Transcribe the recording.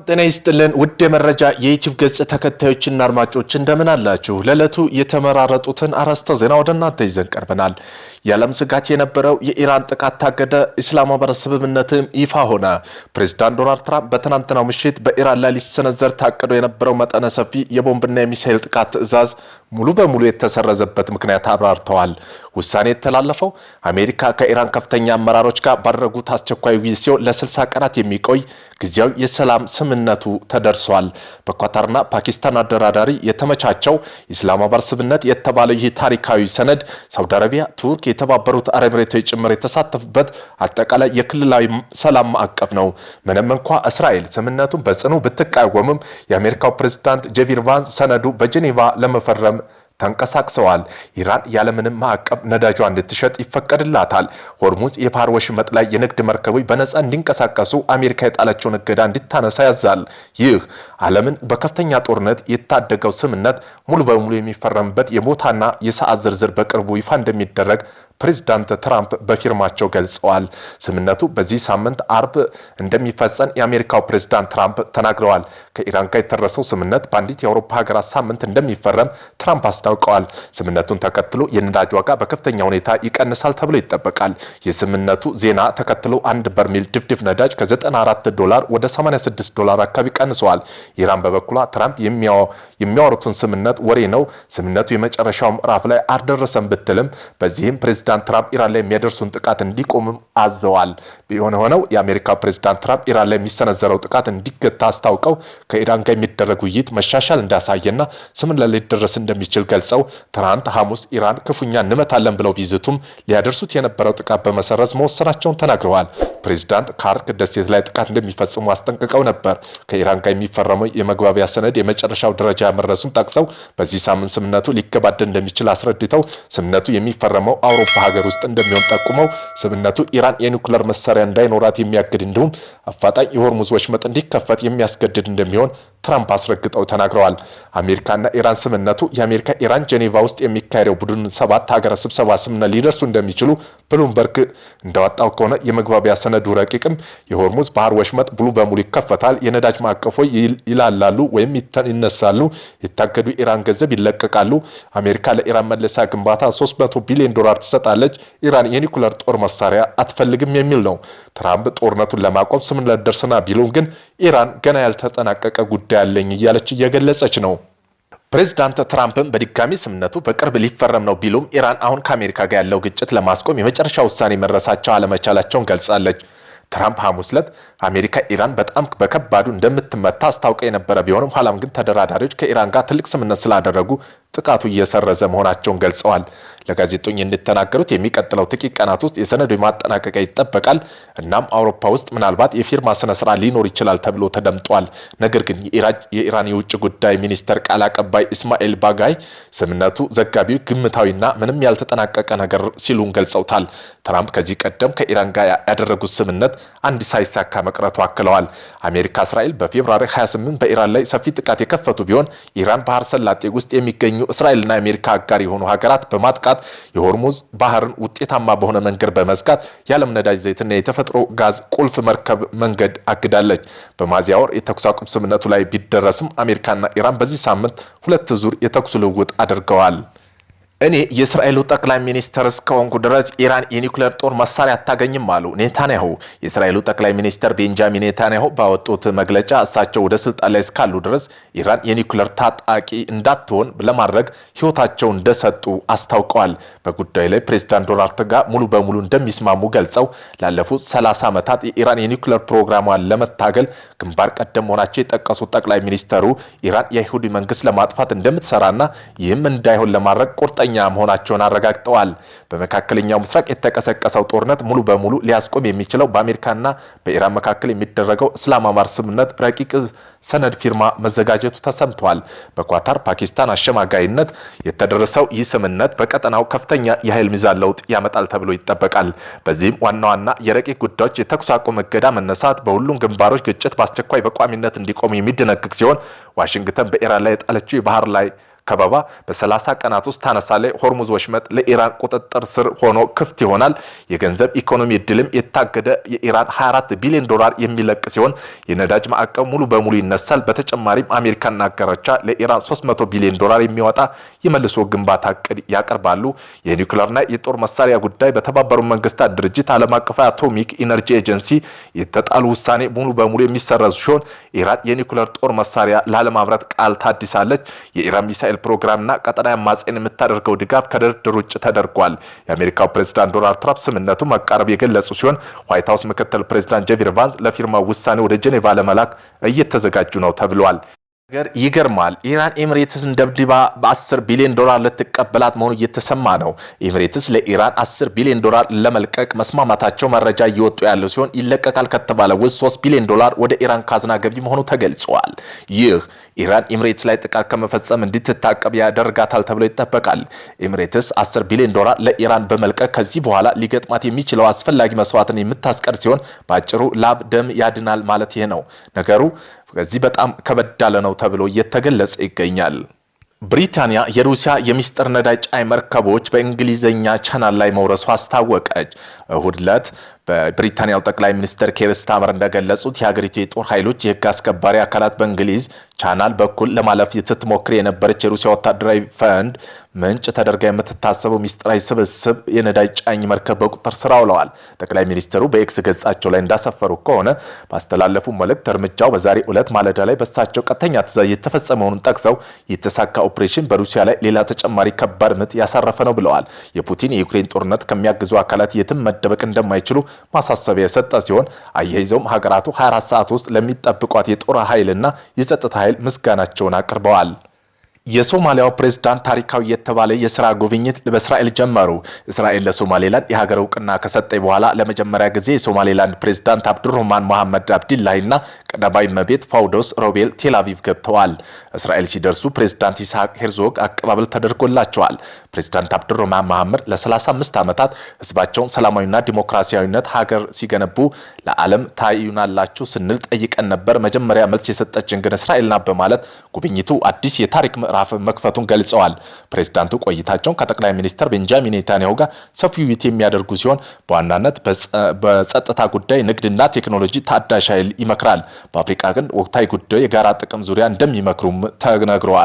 ጤና ይስጥልን ውድ የመረጃ የዩቲዩብ ገጽ ተከታዮችና አድማጮች እንደምን አላችሁ? ለዕለቱ የተመራረጡትን አርዕስተ ዜና ወደ እናንተ ይዘን ቀርበናል። የዓለም ስጋት የነበረው የኢራን ጥቃት ታገደ፣ ኢስላማባድ ስምምነትም ይፋ ሆነ። ፕሬዝዳንት ዶናልድ ትራምፕ በትናንትናው ምሽት በኢራን ላይ ሊሰነዘር ታቅዶ የነበረው መጠነ ሰፊ የቦምብና የሚሳኤል ጥቃት ትዕዛዝ ሙሉ በሙሉ የተሰረዘበት ምክንያት አብራርተዋል። ውሳኔ የተላለፈው አሜሪካ ከኢራን ከፍተኛ አመራሮች ጋር ባደረጉት አስቸኳይ ውይይት ሲሆን ለ60 ቀናት የሚቆይ ጊዜያዊ የሰላም ስምምነቱ ተደርሷል። በኳታርና ፓኪስታን አደራዳሪ የተመቻቸው ኢስላማባድ ስምምነት የተባለው ይህ ታሪካዊ ሰነድ ሳውዲ አረቢያ፣ ቱርክ፣ የተባበሩት አረብ ኤሚሬቶች ጭምር የተሳተፉበት አጠቃላይ የክልላዊ ሰላም ማዕቀፍ ነው። ምንም እንኳ እስራኤል ስምምነቱን በጽኑ ብትቃወምም የአሜሪካው ፕሬዝዳንት ጄዲ ቫንስ ሰነዱ በጄኔቫ ለመፈረም ተንቀሳቅሰዋል። ኢራን ያለምንም ማዕቀብ ነዳጇ እንድትሸጥ ይፈቀድላታል። ሆርሙዝ የባህር ወሽመጥ ላይ የንግድ መርከቦች በነፃ እንዲንቀሳቀሱ አሜሪካ የጣለችውን እገዳ እንዲታነሳ ያዛል። ይህ ዓለምን በከፍተኛ ጦርነት የታደገው ስምምነት ሙሉ በሙሉ የሚፈረምበት የቦታና የሰዓት ዝርዝር በቅርቡ ይፋ እንደሚደረግ ፕሬዝዳንት ትራምፕ በፊርማቸው ገልጸዋል። ስምምነቱ በዚህ ሳምንት አርብ እንደሚፈጸም የአሜሪካው ፕሬዝዳንት ትራምፕ ተናግረዋል። ከኢራን ጋር የተደረሰው ስምምነት በአንዲት የአውሮፓ ሀገራት ሳምንት እንደሚፈረም ትራምፕ አስታውቀዋል። ስምምነቱን ተከትሎ የነዳጅ ዋጋ በከፍተኛ ሁኔታ ይቀንሳል ተብሎ ይጠበቃል። የስምምነቱ ዜና ተከትሎ አንድ በርሜል ድፍድፍ ነዳጅ ከ94 ወደ 86 አካባቢ ቀንሰዋል። ኢራን በበኩሏ ትራምፕ የሚያወሩትን ስምምነት ወሬ ነው፣ ስምምነቱ የመጨረሻው ምዕራፍ ላይ አልደረሰም ብትልም በዚህም ፕሬዝዳንት ትራምፕ ኢራን ላይ የሚያደርሱን ጥቃት እንዲቆም አዘዋል። ቢሆን ሆነው የአሜሪካ ፕሬዝዳንት ትራምፕ ኢራን ላይ የሚሰነዘረው ጥቃት እንዲገታ አስታውቀው ከኢራን ጋር የሚደረግ ውይይት መሻሻል እንዳሳየና ስምምነት ላይ ሊደረስ እንደሚችል ገልጸው ትናንት ሐሙስ ኢራን ክፉኛ እንመታለን ብለው ቢዝቱም ሊያደርሱት የነበረው ጥቃት በመሰረዝ መወሰናቸውን ተናግረዋል። ፕሬዝዳንት ካርክ ደሴት ላይ ጥቃት እንደሚፈጽሙ አስጠንቅቀው ነበር። ከኢራን ጋር የሚፈረመው የመግባቢያ ሰነድ የመጨረሻው ደረጃ መድረሱን ጠቅሰው በዚህ ሳምንት ስምምነቱ ሊገባደድ እንደሚችል አስረድተው ስምምነቱ የሚፈረመው አውሮፓ ሀገር ውስጥ እንደሚሆን ጠቁመው ስምምነቱ ኢራን የኒውክሌር መሳሪያ እንዳይኖራት የሚያግድ እንዲሁም አፋጣኝ የሆርሙዝ ወሽመጥ እንዲከፈት የሚያስገድድ እንደሚሆን ትራምፕ አስረግጠው ተናግረዋል። አሜሪካና ኢራን ስምምነቱ የአሜሪካ ኢራን ጄኔቫ ውስጥ የሚካሄደው ቡድን 7 ሀገራት ስብሰባ ስምምነት ሊደርሱ እንደሚችሉ ብሉምበርግ እንዳወጣው ከሆነ የመግባቢያ ሰነዱ ረቂቅም የሆርሙዝ ባህር ወሽመጥ ሙሉ በሙሉ ይከፈታል፣ የነዳጅ ማዕቀፎች ይላላሉ ወይም ይነሳሉ፣ የታገዱ ኢራን ገንዘብ ይለቀቃሉ፣ አሜሪካ ለኢራን መልሳ ግንባታ $300 ቢሊዮን ትሰጣለች፣ ኢራን የኒውክሌር ጦር መሳሪያ አትፈልግም የሚል ነው። ትራምፕ ጦርነቱን ለማቆም ስምምነት ደርሰና ቢሉም ግን ኢራን ገና ያልተጠናቀቀ ጉዳይ አለኝ እያለች እየገለጸች ነው። ፕሬዝዳንት ትራምፕም በድጋሚ ስምምነቱ በቅርብ ሊፈረም ነው ቢሉም ኢራን አሁን ከአሜሪካ ጋር ያለው ግጭት ለማስቆም የመጨረሻ ውሳኔ መድረሳቸው አለመቻላቸውን ገልጻለች። ትራምፕ ሐሙስ ዕለት አሜሪካ ኢራን በጣም በከባዱ እንደምትመታ አስታውቀው የነበረ ቢሆንም ኋላም ግን ተደራዳሪዎች ከኢራን ጋር ትልቅ ስምምነት ስላደረጉ ጥቃቱ እየሰረዘ መሆናቸውን ገልጸዋል። ለጋዜጠኞች እንደተናገሩት የሚቀጥለው ጥቂት ቀናት ውስጥ የሰነዱ ማጠናቀቂያ ይጠበቃል። እናም አውሮፓ ውስጥ ምናልባት የፊርማ ስነ ስርዓት ሊኖር ይችላል ተብሎ ተደምጧል። ነገር ግን የኢራን የውጭ ጉዳይ ሚኒስተር ቃል አቀባይ እስማኤል ባጋይ ስምምነቱ ዘጋቢው ግምታዊና ምንም ያልተጠናቀቀ ነገር ሲሉን ገልጸውታል። ትራምፕ ከዚህ ቀደም ከኢራን ጋር ያደረጉት ስምምነት አንድ ሳይሳካ መቅረቱ አክለዋል። አሜሪካ እስራኤል በፌብሩዋሪ 28 በኢራን ላይ ሰፊ ጥቃት የከፈቱ ቢሆን ኢራን ባህር ሰላጤ ውስጥ የሚገኙ እስራኤልና የአሜሪካ አጋር የሆኑ ሀገራት በማጥቃት የሆርሙዝ ባህርን ውጤታማ በሆነ መንገድ በመዝጋት የዓለም ነዳጅ ዘይትና የተፈጥሮ ጋዝ ቁልፍ መርከብ መንገድ አግዳለች። በሚያዝያ ወር የተኩስ አቁም ስምምነቱ ላይ ቢደረስም አሜሪካና ኢራን በዚህ ሳምንት 2 ዙር የተኩስ ልውውጥ አድርገዋል። እኔ የእስራኤሉ ጠቅላይ ሚኒስትር እስከሆንኩ ድረስ ኢራን የኒውክሌር ጦር መሳሪያ አታገኝም አሉ ኔታንያሁ። የእስራኤሉ ጠቅላይ ሚኒስትር ቤንጃሚን ኔታንያሁ ባወጡት መግለጫ እሳቸው ወደ ስልጣን ላይ እስካሉ ድረስ ኢራን የኒውክሌር ታጣቂ እንዳትሆን ለማድረግ ሕይወታቸውን እንደሰጡ አስታውቀዋል። በጉዳዩ ላይ ፕሬዝዳንት ዶናልድ ጋር ሙሉ በሙሉ እንደሚስማሙ ገልጸው ላለፉት 30 ዓመታት የኢራን የኒውክሌር ፕሮግራሟን ለመታገል ግንባር ቀደም መሆናቸው የጠቀሱት ጠቅላይ ሚኒስትሩ ኢራን የይሁዲ መንግስት ለማጥፋት እንደምትሰራና ይህም እንዳይሆን ለማድረግ ቁርጠኛ መሆናቸውን አረጋግጠዋል። በመካከለኛው ምስራቅ የተቀሰቀሰው ጦርነት ሙሉ በሙሉ ሊያስቆም የሚችለው በአሜሪካና በኢራን መካከል የሚደረገው ኢስላማባድ ስምምነት ረቂቅ ሰነድ ፊርማ መዘጋጀቱ ተሰምቷል። በኳታር ፓኪስታን አሸማጋይነት የተደረሰው ይህ ስምምነት በቀጠናው ከፍተኛ የኃይል ሚዛን ለውጥ ያመጣል ተብሎ ይጠበቃል። በዚህም ዋና ዋና የረቂቅ ጉዳዮች የተኩስ አቁም እገዳ መነሳት፣ በሁሉም ግንባሮች ግጭት በአስቸኳይ በቋሚነት እንዲቆም የሚደነግግ ሲሆን ዋሽንግተን በኢራን ላይ የጣለችው የባህር ላይ ከበባ በ30 ቀናት ውስጥ ታነሳለች። ሆርሙዝ ወሽመጥ ለኢራን ቁጥጥር ስር ሆኖ ክፍት ይሆናል። የገንዘብ ኢኮኖሚ እድልም የታገደ የኢራን 24 ቢሊዮን ዶላር የሚለቅ ሲሆን የነዳጅ ማዕቀብ ሙሉ በሙሉ ይነሳል። በተጨማሪም አሜሪካና አጋሮቿ ለኢራን 300 ቢሊዮን ዶላር የሚወጣ የመልሶ ግንባታ እቅድ ያቀርባሉ። የኒውክሌርና የጦር መሳሪያ ጉዳይ በተባበሩት መንግስታት ድርጅት ዓለም አቀፍ አቶሚክ ኢነርጂ ኤጀንሲ የተጣሉ ውሳኔ ሙሉ በሙሉ የሚሰረዙ ሲሆን ኢራን የኒውክሌር ጦር መሳሪያ ላለማምረት ቃል ታድሳለች። የኢራን ሚሳኤል ፕሮግራምና ቀጠናዊ አማጽያን የምታደርገው ድጋፍ ከድርድር ውጭ ተደርጓል። የአሜሪካው ፕሬዝዳንት ዶናልድ ትራምፕ ስምምነቱ መቃረብ የገለጹ ሲሆን ዋይት ሃውስ ምክትል ፕሬዝዳንት ጄዲ ቫንስ ለፊርማው ውሳኔ ወደ ጄኔቫ ለመላክ እየተዘጋጁ ነው ተብሏል። ነገር ይገርማል። ኢራን ኤሚሬትስን ደብድባ በ10 ቢሊዮን ዶላር ልትቀበላት መሆኑ እየተሰማ ነው። ኤሚሬትስ ለኢራን 10 ቢሊዮን ዶላር ለመልቀቅ መስማማታቸው መረጃ እየወጡ ያለው ሲሆን ይለቀቃል ከተባለ ውስጥ 3 ቢሊዮን ዶላር ወደ ኢራን ካዝና ገቢ መሆኑ ተገልጿል። ይህ ኢራን ኤሚሬትስ ላይ ጥቃት ከመፈጸም እንድትታቀብ ያደርጋታል ተብሎ ይጠበቃል። ኤሚሬትስ 10 ቢሊዮን ዶላር ለኢራን በመልቀቅ ከዚህ በኋላ ሊገጥማት የሚችለው አስፈላጊ መስዋዕትን የምታስቀር ሲሆን በአጭሩ ላብ ደም ያድናል ማለት ይሄ ነው። ነገሩ ከዚህ በጣም ከበድ ያለ ነው ተብሎ እየተገለጸ ይገኛል። ብሪታንያ የሩሲያ የሚስጥር ነዳጅ ጫኝ መርከቦች በእንግሊዝኛ ቻናል ላይ መውረሷ አስታወቀች። እሁድ ዕለት በብሪታንያው ጠቅላይ ሚኒስትር ኬር ስታመር እንደገለጹት የሀገሪቱ የጦር ኃይሎች የህግ አስከባሪ አካላት በእንግሊዝ ቻናል በኩል ለማለፍ ስትሞክር የነበረች የሩሲያ ወታደራዊ ፈንድ ምንጭ ተደርጋ የምትታሰበው ሚስጥራዊ ስብስብ የነዳጅ ጫኝ መርከብ በቁጥጥር ስር አውለዋል። ጠቅላይ ሚኒስትሩ በኤክስ ገጻቸው ላይ እንዳሰፈሩ ከሆነ ባስተላለፉ መልእክት እርምጃው በዛሬ ዕለት ማለዳ ላይ በሳቸው ቀጥተኛ ትዕዛዝ የተፈጸመ መሆኑን ጠቅሰው የተሳካ ኦፕሬሽን በሩሲያ ላይ ሌላ ተጨማሪ ከባድ ምት ያሳረፈ ነው ብለዋል። የፑቲን የዩክሬን ጦርነት ከሚያግዙ አካላት የትም መደበቅ እንደማይችሉ ማሳሰቢያ የሰጠ ሲሆን አያይዘውም ሀገራቱ 24 ሰዓት ውስጥ ለሚጠብቋት የጦር ኃይልና የጸጥታ ኃይል ምስጋናቸውን አቅርበዋል። የሶማሊያው ፕሬዝዳንት ታሪካዊ የተባለ የሥራ ጉብኝት በእስራኤል ጀመሩ። እስራኤል ለሶማሌላንድ የሀገር እውቅና ከሰጠኝ በኋላ ለመጀመሪያ ጊዜ የሶማሌላንድ ፕሬዝዳንት አብዱራህማን መሐመድ አብዲላሂና ቀዳማዊት እመቤት ፋውዶስ ሮቤል ቴል አቪቭ ገብተዋል። እስራኤል ሲደርሱ ፕሬዝዳንት ኢስሐቅ ሄርዞግ አቀባበል ተደርጎላቸዋል። ፕሬዝዳንት አብዱራህማን መሐመድ ለ35 ዓመታት ህዝባቸውን ሰላማዊና ዲሞክራሲያዊነት ሀገር ሲገነቡ ለዓለም ታዩናላችሁ ስንል ጠይቀን ነበር። መጀመሪያ መልስ የሰጠችን ግን እስራኤልና በማለት ጉብኝቱ አዲስ የታሪክ ምዕራፍ መክፈቱን ገልጸዋል። ፕሬዝዳንቱ ቆይታቸውን ከጠቅላይ ሚኒስትር ቤንጃሚን ኔታንያሁ ጋር ሰፊ ውይይት የሚያደርጉ ሲሆን በዋናነት በጸጥታ ጉዳይ፣ ንግድና ቴክኖሎጂ፣ ታዳሽ ኃይል ይመክራል። በአፍሪካ ግን ወቅታዊ ጉዳይ የጋራ ጥቅም ዙሪያ እንደሚመክሩም ተነግረዋል።